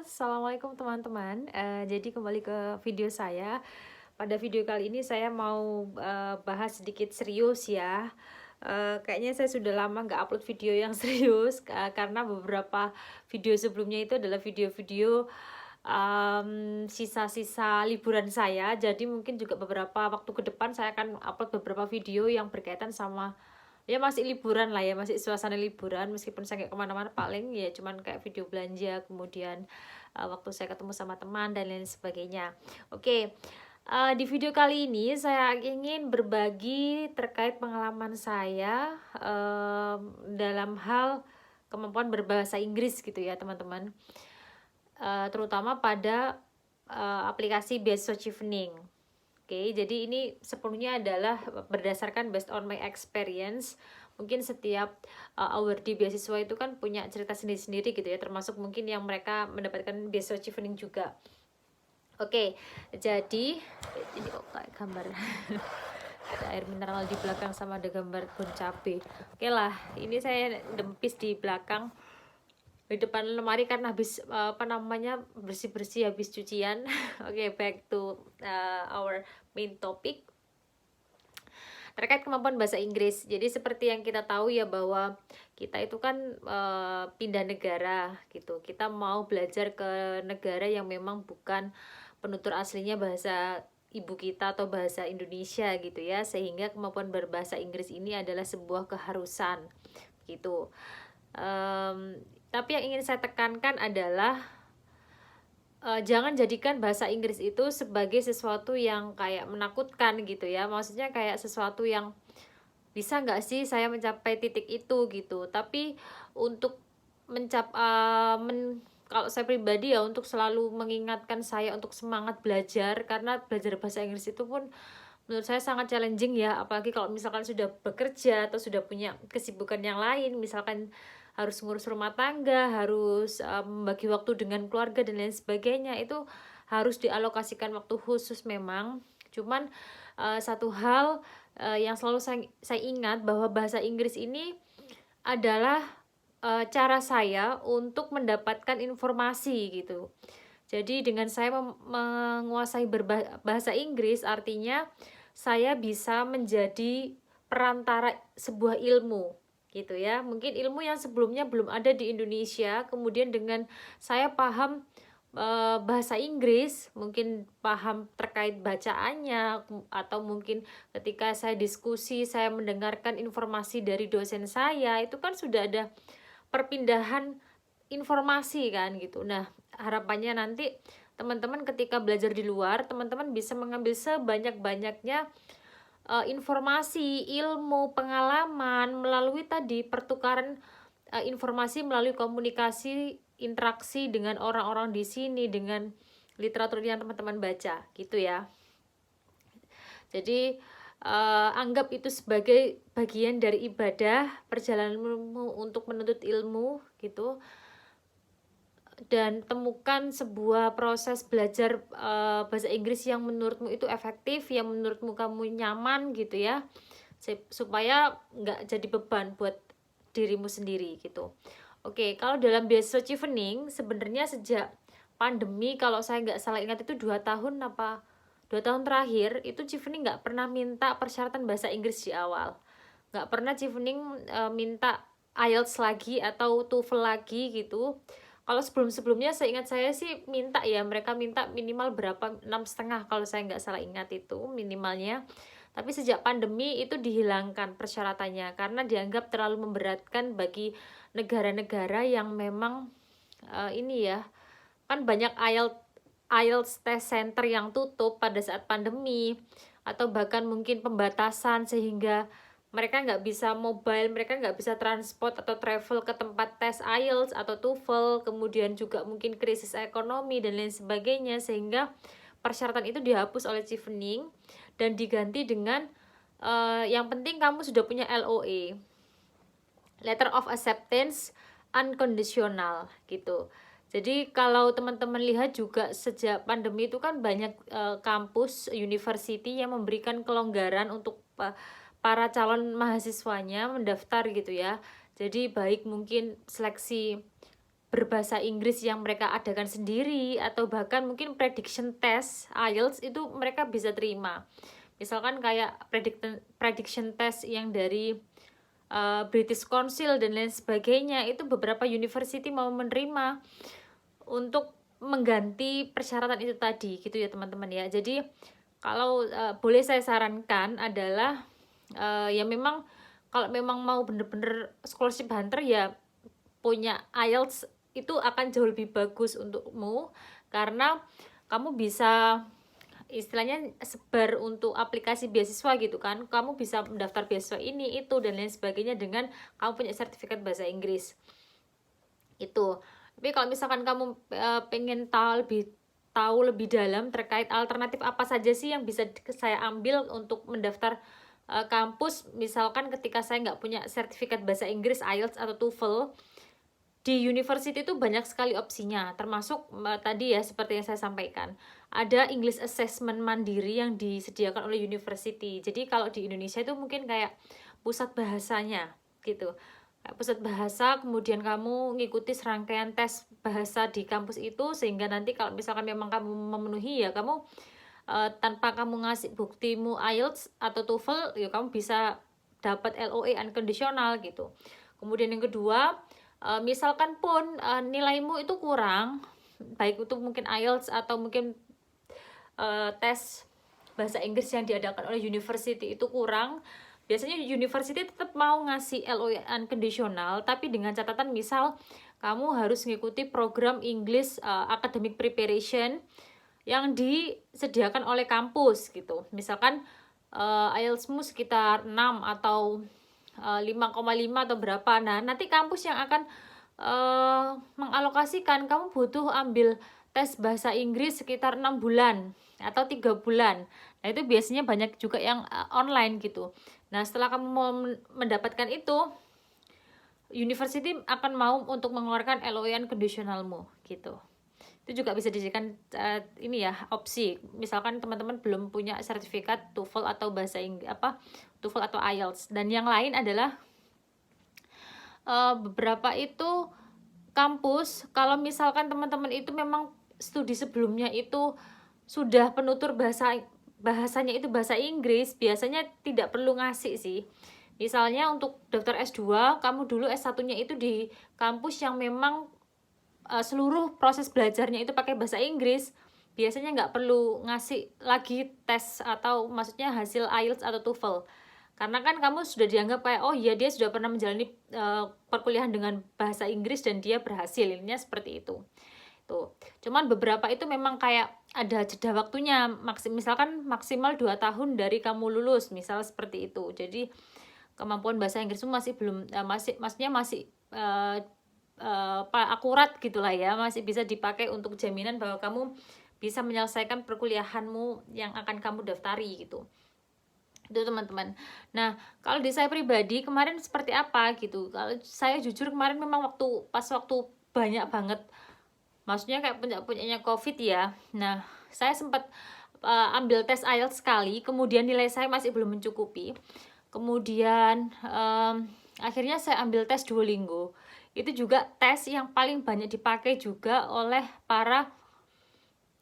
Assalamualaikum teman-teman. Jadi kembali ke video saya. Pada video kali ini saya mau bahas sedikit serius ya. Kayaknya saya sudah lama nggak upload video yang serius karena beberapa video sebelumnya itu adalah video-video sisa-sisa liburan saya. Jadi mungkin juga beberapa waktu ke depan saya akan upload beberapa video yang berkaitan sama ya masih liburan lah ya, masih suasana liburan meskipun saya nggak kemana-mana, paling ya cuman kayak video belanja, kemudian waktu saya ketemu sama teman dan lain sebagainya. Oke, di video kali ini saya ingin berbagi terkait pengalaman saya dalam hal kemampuan berbahasa Inggris gitu ya teman-teman. Terutama pada aplikasi Best Achieving. Oke, jadi ini sepenuhnya adalah berdasarkan based on my experience. Mungkin setiap awardee beasiswa itu kan punya cerita sendiri-sendiri gitu ya, termasuk mungkin yang mereka mendapatkan beasiswa achieving juga. Oke, jadi ini kok kayak gambar ada air mineral di belakang sama ada gambar bon cabe. Oke lah, ini saya dempis di belakang di depan lemari karena habis bersih-bersih habis cucian. Oke, back to our main topic terkait kemampuan bahasa Inggris. Jadi seperti yang kita tahu ya bahwa kita itu kan pindah negara gitu. Kita mau belajar ke negara yang memang bukan penutur aslinya bahasa ibu kita atau bahasa Indonesia gitu ya, sehingga kemampuan berbahasa Inggris ini adalah sebuah keharusan gitu. Tapi yang ingin saya tekankan adalah jangan jadikan bahasa Inggris itu sebagai sesuatu yang kayak menakutkan gitu ya. Maksudnya kayak sesuatu yang bisa nggak sih saya mencapai titik itu gitu. Tapi untuk kalau saya pribadi ya, untuk selalu mengingatkan saya untuk semangat belajar, karena belajar bahasa Inggris itu pun menurut saya sangat challenging ya, apalagi kalau misalkan sudah bekerja atau sudah punya kesibukan yang lain, misalkan harus ngurus rumah tangga, harus membagi waktu dengan keluarga dan lain sebagainya. Itu harus dialokasikan waktu khusus memang. Cuman satu hal yang selalu saya ingat bahwa bahasa Inggris ini adalah cara saya untuk mendapatkan informasi gitu. Jadi dengan saya menguasai bahasa Inggris, artinya saya bisa menjadi perantara sebuah ilmu gitu ya. Mungkin ilmu yang sebelumnya belum ada di Indonesia, kemudian dengan saya paham bahasa Inggris, mungkin paham terkait bacaannya, atau mungkin ketika saya diskusi, saya mendengarkan informasi dari dosen saya, itu kan sudah ada perpindahan informasi kan gitu. Nah, harapannya nanti teman-teman ketika belajar di luar, teman-teman bisa mengambil sebanyak-banyaknya informasi, ilmu, pengalaman melalui tadi pertukaran informasi, melalui komunikasi, interaksi dengan orang-orang di sini, dengan literatur yang teman-teman baca gitu ya. Jadi anggap itu sebagai bagian dari ibadah perjalananmu untuk menuntut ilmu gitu, dan temukan sebuah proses belajar bahasa Inggris yang menurutmu itu efektif, yang menurutmu kamu nyaman gitu ya, supaya nggak jadi beban buat dirimu sendiri gitu. Oke, kalau dalam beasiswa Chevening sebenarnya sejak pandemi, kalau saya nggak salah ingat itu 2 tahun terakhir itu Chevening nggak pernah minta persyaratan bahasa Inggris di awal. Nggak pernah Chevening minta IELTS lagi atau TOEFL lagi gitu. Kalau sebelum-sebelumnya seingat saya sih minta ya, mereka minta minimal berapa, 6,5 kalau saya nggak salah ingat itu minimalnya. Tapi sejak pandemi itu dihilangkan persyaratannya karena dianggap terlalu memberatkan bagi negara-negara yang memang ini ya, kan banyak IELTS test center yang tutup pada saat pandemi, atau bahkan mungkin pembatasan sehingga mereka nggak bisa mobile, mereka nggak bisa transport atau travel ke tempat tes IELTS atau TOEFL, kemudian juga mungkin krisis ekonomi dan lain sebagainya, sehingga persyaratan itu dihapus oleh Chevening dan diganti dengan yang penting kamu sudah punya LOA, Letter of Acceptance Unconditional gitu. Jadi kalau teman-teman lihat juga sejak pandemi itu kan banyak kampus, university yang memberikan kelonggaran untuk para calon mahasiswanya mendaftar gitu ya. Jadi baik mungkin seleksi berbahasa Inggris yang mereka adakan sendiri, atau bahkan mungkin prediction test IELTS itu mereka bisa terima. Misalkan kayak prediction test yang dari British Council dan lain sebagainya, itu beberapa university mau menerima untuk mengganti persyaratan itu tadi gitu ya teman-teman ya. Jadi kalau boleh saya sarankan adalah ya memang kalau memang mau bener-bener scholarship hunter ya punya IELTS itu akan jauh lebih bagus untukmu, karena kamu bisa istilahnya sebar untuk aplikasi beasiswa gitu kan, kamu bisa mendaftar beasiswa ini itu dan lain sebagainya dengan kamu punya sertifikat bahasa Inggris itu. Tapi kalau misalkan kamu pengen tahu lebih dalam terkait alternatif apa saja sih yang bisa saya ambil untuk mendaftar kampus, misalkan ketika saya nggak punya sertifikat bahasa Inggris IELTS atau TOEFL, di university itu banyak sekali opsinya, termasuk tadi ya seperti yang saya sampaikan, ada English assessment mandiri yang disediakan oleh university. Jadi kalau di Indonesia itu mungkin kayak pusat bahasanya gitu, kayak pusat bahasa, kemudian kamu ngikuti serangkaian tes bahasa di kampus itu, sehingga nanti kalau misalkan memang kamu memenuhi ya kamu tanpa kamu ngasih buktimu IELTS atau TOEFL ya kamu bisa dapat LOA unconditional gitu. Kemudian yang kedua, misalkan pun nilaimu itu kurang, baik itu mungkin IELTS atau mungkin tes bahasa Inggris yang diadakan oleh university itu kurang, biasanya university tetap mau ngasih LOA unconditional, tapi dengan catatan misal kamu harus mengikuti program English Academic Preparation yang disediakan oleh kampus gitu. Misalkan IELTS-mu sekitar 6 atau 5,5 atau berapa. Nah, nanti kampus yang akan mengalokasikan kamu butuh ambil tes bahasa Inggris sekitar 6 bulan atau 3 bulan. Nah, itu biasanya banyak juga yang online gitu. Nah, setelah kamu mau mendapatkan itu, university akan mau untuk mengeluarkan LOA conditionalmu gitu. Itu juga bisa dijadikan ini ya opsi. Misalkan teman-teman belum punya sertifikat TOEFL atau bahasa Inggris TOEFL atau IELTS. Dan yang lain adalah beberapa itu kampus, kalau misalkan teman-teman itu memang studi sebelumnya itu sudah penutur bahasanya itu bahasa Inggris, biasanya tidak perlu ngasih sih. Misalnya untuk daftar S2, kamu dulu S1-nya itu di kampus yang memang seluruh proses belajarnya itu pakai bahasa Inggris, biasanya nggak perlu ngasih lagi tes atau maksudnya hasil IELTS atau TOEFL, karena kan kamu sudah dianggap kayak oh iya dia sudah pernah menjalani perkuliahan dengan bahasa Inggris dan dia berhasil, ininya seperti itu. Tuh. Cuman beberapa itu memang kayak ada jeda waktunya, misalkan maksimal 2 tahun dari kamu lulus, misal seperti itu. Jadi kemampuan bahasa Inggrismu masih belum maksudnya masih akurat gitulah ya, masih bisa dipakai untuk jaminan bahwa kamu bisa menyelesaikan perkuliahanmu yang akan kamu daftari gitu. Itu teman-teman. Nah, kalau di saya pribadi kemarin seperti apa gitu. Kalau saya jujur kemarin memang waktu banyak banget, maksudnya kayak punyanya COVID ya. Nah, saya sempat ambil tes IELTS sekali, kemudian nilai saya masih belum mencukupi. Kemudian akhirnya saya ambil tes Duolingo. Itu juga tes yang paling banyak dipakai juga oleh para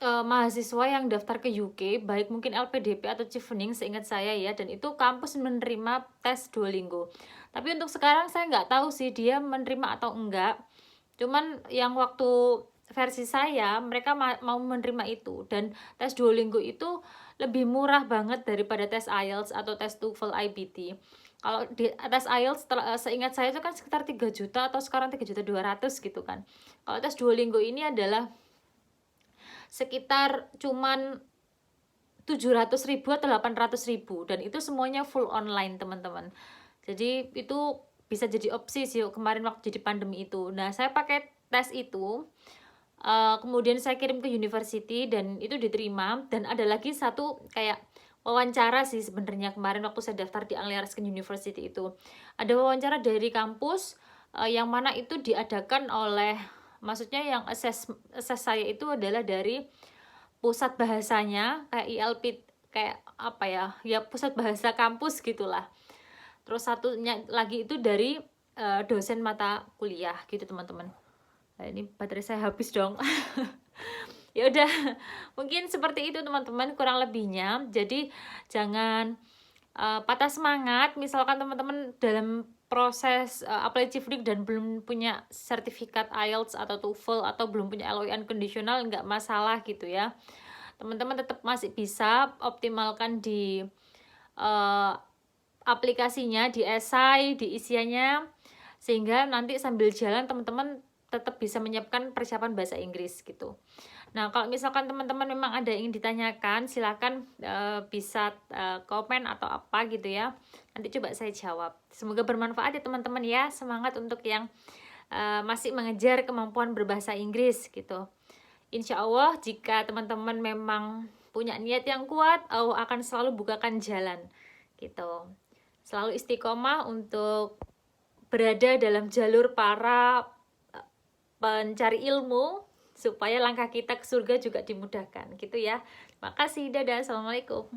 mahasiswa yang daftar ke UK, baik mungkin LPDP atau Chevening seingat saya ya, dan itu kampus menerima tes Duolingo. Tapi untuk sekarang saya nggak tahu sih dia menerima atau enggak. Cuman yang waktu versi saya mereka mau menerima itu, dan tes Duolingo itu lebih murah banget daripada tes IELTS atau tes TOEFL IBT. Kalau di tes IELTS seingat saya itu kan sekitar 3 juta atau sekarang 3.200.000 gitu kan. Kalau tes Duolingo ini adalah sekitar cuman 700.000 atau 800.000, dan itu semuanya full online teman-teman. Jadi itu bisa jadi opsi sih kemarin waktu jadi pandemi itu. Nah, saya pakai tes itu, kemudian saya kirim ke university dan itu diterima. Dan ada lagi satu kayak wawancara sih sebenarnya kemarin waktu saya daftar di Anglia Ruskin University itu. Ada wawancara dari kampus yang mana itu diadakan oleh, maksudnya yang assess saya itu adalah dari pusat bahasanya, kayak ILP, kayak apa ya, ya pusat bahasa kampus gitulah. Terus satunya lagi itu dari dosen mata kuliah gitu teman-teman. Nah, ini baterai saya habis dong. Ya udah, mungkin seperti itu teman-teman kurang lebihnya. Jadi jangan patah semangat. Misalkan teman-teman dalam proses apply Civdik dan belum punya sertifikat IELTS atau TOEFL atau belum punya LOE unconditional, nggak masalah gitu ya. Teman-teman tetap masih bisa optimalkan di aplikasinya, di esai, di isiannya, sehingga nanti sambil jalan teman-teman tetap bisa menyiapkan persiapan bahasa Inggris gitu. Nah, kalau misalkan teman-teman memang ada yang ingin ditanyakan, silakan bisa komen atau apa gitu ya. Nanti coba saya jawab. Semoga bermanfaat ya teman-teman ya. Semangat untuk yang masih mengejar kemampuan berbahasa Inggris gitu. Insya Allah jika teman-teman memang punya niat yang kuat, Allah akan selalu bukakan jalan gitu. Selalu istiqomah untuk berada dalam jalur para pencari ilmu supaya langkah kita ke surga juga dimudahkan gitu ya. Makasih, dadah, assalamualaikum.